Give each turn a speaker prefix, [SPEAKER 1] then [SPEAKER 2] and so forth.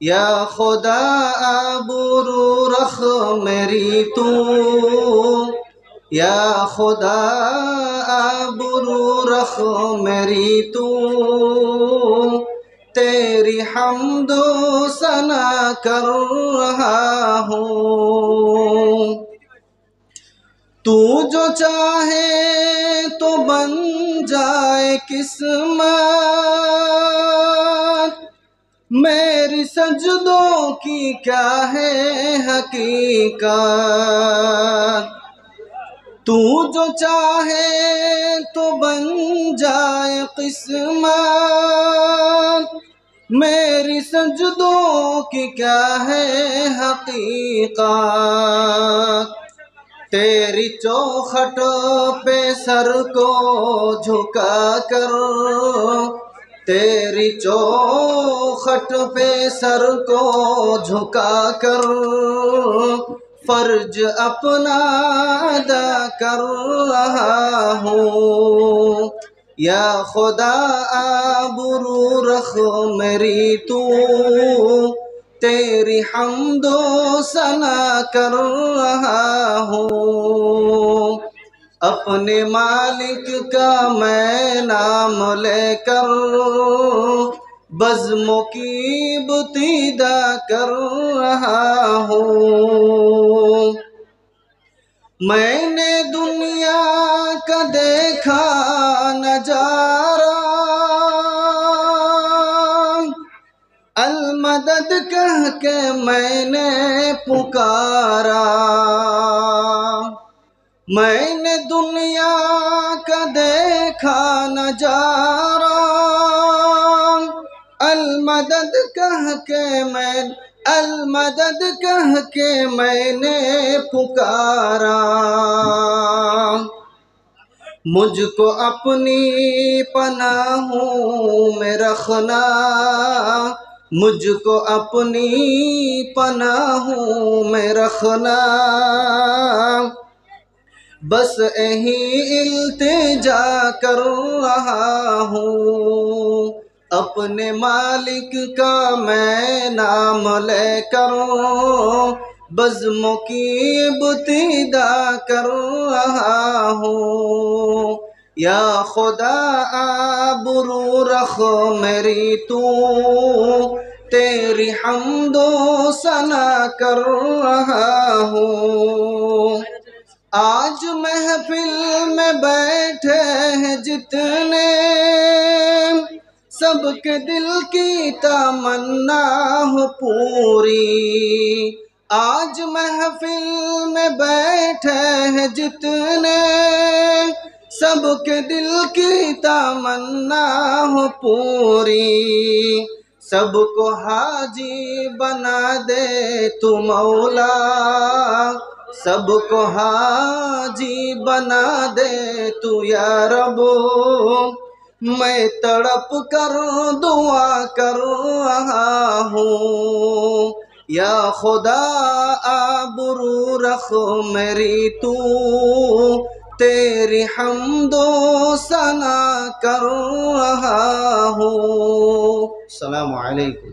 [SPEAKER 1] या खुदा आबरू रख मेरी तू, या खुदा आबरू रख मेरी तू, तेरी हम्दो सना कर रहा हूँ। तू जो चाहे तो बन जाए किस्मत, मेरी सजदों की क्या है हकीकत। तू जो चाहे तो बन जाए किस्मत, मेरी सजदों की क्या है हकीकत। तेरी चौखट पे सर को झुका कर, तेरी चौखट पे सर को झुका कर, फर्ज अपना अदा कर रहा हूँ। या खुदा आबरू रख मेरी तू, तेरी हम्दो सना कर रहा हूँ। अपने मालिक का मैं नाम लेकर बज़्मों की बुतीदा कर रहा हूँ। मैंने दुनिया का देखा नजारा, अल-मदद कह के मैंने पुकारा। मैंने दुनिया का देखा नजारा, अल-मदद कह के मैंने पुकारा। मुझको अपनी पनाहों में रखना, मुझको अपनी पनाहों में रखना, बस यही इल्तिजा कर रहा हूँ। अपने मालिक का मैं नाम लेकर बज़्मों की बुतीदा कर रहा हूँ। या खुदा आबरू रख मेरी तू, तेरी हम्दो सना कर रहा हूँ। आज महफिल में बैठे हैं जितने, सबके दिल की तमन्ना हो पूरी। आज महफिल में बैठे हैं जितने, सबके दिल की तमन्ना हो पूरी। सबको हाजी बना दे तू मौला, सबको हाजी बना दे तू या रब। मैं तड़प कर दुआ कर रहा हूँ। या खुदा आबरू रख मेरी तू, तेरी हम्दो सना कर रहा हूँ। अस्सलामु अलैकुम।